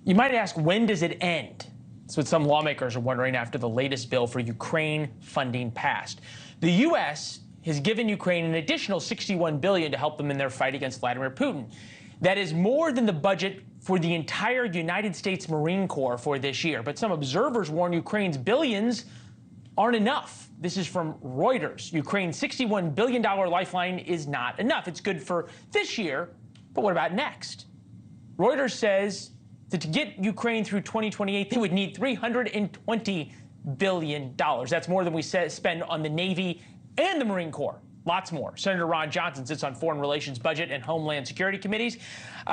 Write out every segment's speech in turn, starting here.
You might ask, when does it end? That's what some lawmakers are wondering after the latest bill for Ukraine funding passed. The U.S. has given Ukraine an additional $61 billion to help them in their fight against Vladimir Putin. That is more than the budget for the entire United States Marine Corps for this year. But some observers warn Ukraine's billions aren't enough. This is from Reuters. Ukraine's $61 billion lifeline is not enough. It's good for this year, but what about next? Reuters says that to get Ukraine through 2028, they would need $320 billion. That's more than we spend on the Navy and the Marine Corps. Lots more. Senator Ron Johnson sits on Foreign Relations, Budget, and Homeland Security Committees.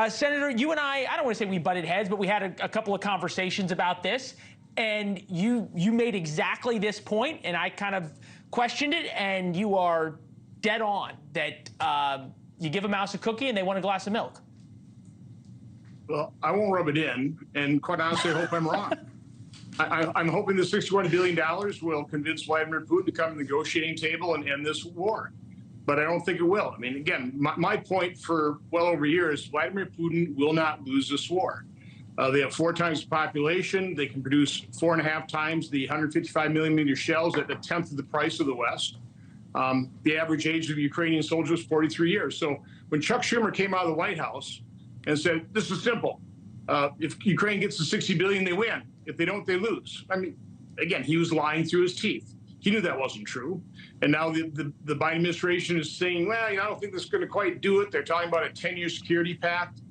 Senator, you and I don't want to say we butted heads, but we had a couple of conversations about this. And you made exactly this point, and I kind of questioned it, and you are dead on that you give a mouse a cookie and they want a glass of milk. Well, I won't rub it in, and quite honestly, I hope I'm wrong. I'm hoping the $61 billion will convince Vladimir Putin to come to the negotiating table and end this war. But I don't think it will. I mean, again, my point for well over a year is Vladimir Putin will not lose this war. They have 4 times the population. They can produce 4.5 times the 155 millimeter shells at a tenth of the price of the West. The average age of Ukrainian soldiers is 43 years. So when Chuck Schumer came out of the White House and said, this is simple. If Ukraine gets the $60 billion, they win. If they don't, they lose. I mean, again, he was lying through his teeth. He knew that wasn't true. And now the Biden administration is saying, well, I don't think this is going to quite do it. They're talking about a 10-year security pact.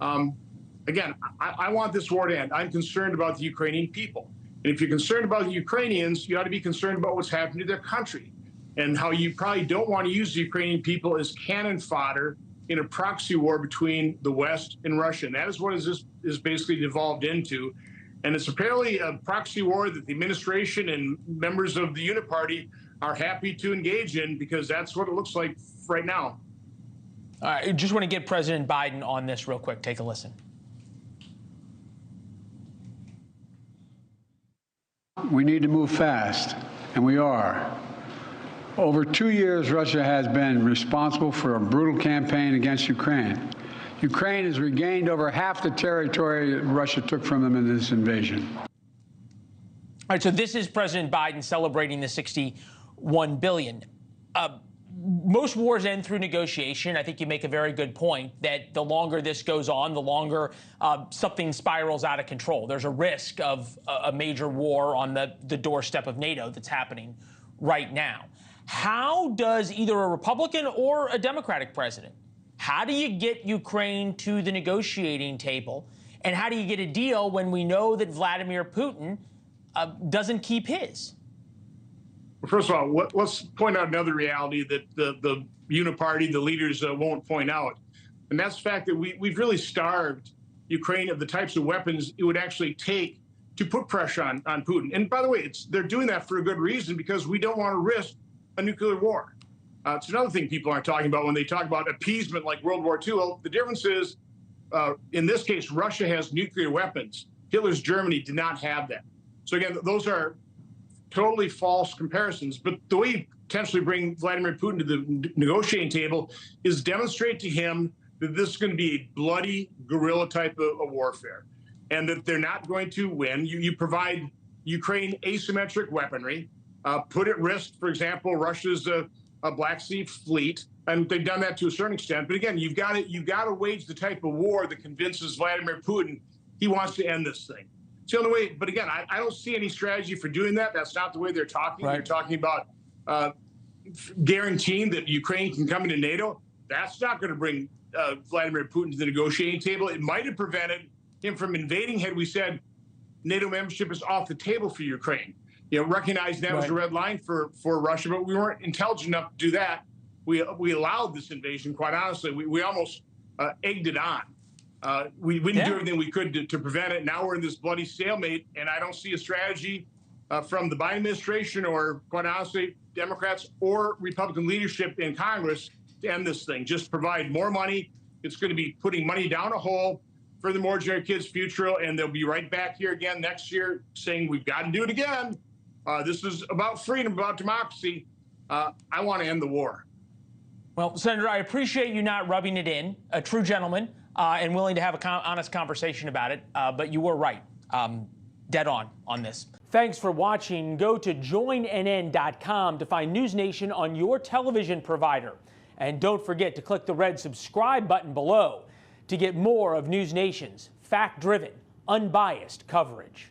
Again, I want this war to end. I'm concerned about the Ukrainian people. And if you're concerned about the Ukrainians, you ought to be concerned about what's happening to their country and how you probably don't want to use the Ukrainian people as cannon fodder in a proxy war between the West and Russia. And that is what this is basically devolved into. And it's apparently a proxy war that the administration and members of the Uniparty are happy to engage in because that's what it looks like right now. All right, I just want to get President Biden on this real quick. Take a listen. We need to move fast, and we are. Over 2 years, Russia has been responsible for a brutal campaign against Ukraine. Ukraine has regained over half the territory that Russia took from them in this invasion. All right, so this is President Biden celebrating the $61 billion. Most wars end through negotiation. I think you make a very good point that the longer this goes on, the longer something spirals out of control. There's a risk of a major war on the doorstep of NATO that's happening right now. How does either a Republican or a Democratic president, how do you get Ukraine to the negotiating table? And how do you get a deal when we know that Vladimir Putin doesn't keep his? Well, first of all, let's point out another reality that the Uniparty, the leaders won't point out. And that's the fact that we've really starved Ukraine of the types of weapons it would actually take to put pressure on Putin. And by the way, they're doing that for a good reason, because we don't want to risk a nuclear war. It's another thing people aren't talking about when they talk about appeasement like World War II. Well, the difference is, in this case, Russia has nuclear weapons. Hitler's Germany did not have that. So again, those are totally false comparisons. But the way you potentially bring Vladimir Putin to the negotiating table is demonstrate to him that this is going to be a bloody guerrilla type of warfare, and that they're not going to win. You provide Ukraine asymmetric weaponry, put at risk, for example, Russia's a Black Sea fleet, and they've done that to a certain extent. But again, you've got to wage the type of war that convinces Vladimir Putin he wants to end this thing. It's the only way. But again, I don't see any strategy for doing that. That's not the way they're talking. Right. They're talking about guaranteeing that Ukraine can come into NATO. That's not going to bring Vladimir Putin to the negotiating table. It might have prevented him from invading had we said NATO membership is off the table for Ukraine. Recognizing that was a red line for Russia, but we weren't intelligent enough to do that. We allowed this invasion, quite honestly. We almost egged it on. We didn't do everything we could to prevent it. Now we're in this bloody stalemate, and I don't see a strategy from the Biden administration or, quite honestly, Democrats or Republican leadership in Congress to end this thing. Just provide more money. It's going to be putting money down a hole for the ordinary kids' future, and they'll be right back here again next year saying we've got to do it again. This is about freedom, about democracy. I want to end the war. Well, Senator, I appreciate you not rubbing it in. A true gentleman. and willing to have an honest conversation about it. But you were right, dead on this. Thanks for watching. Go to joinnn.com to find NewsNation on your television provider. And don't forget to click the red subscribe button below to get more of NewsNation's fact-driven, unbiased coverage.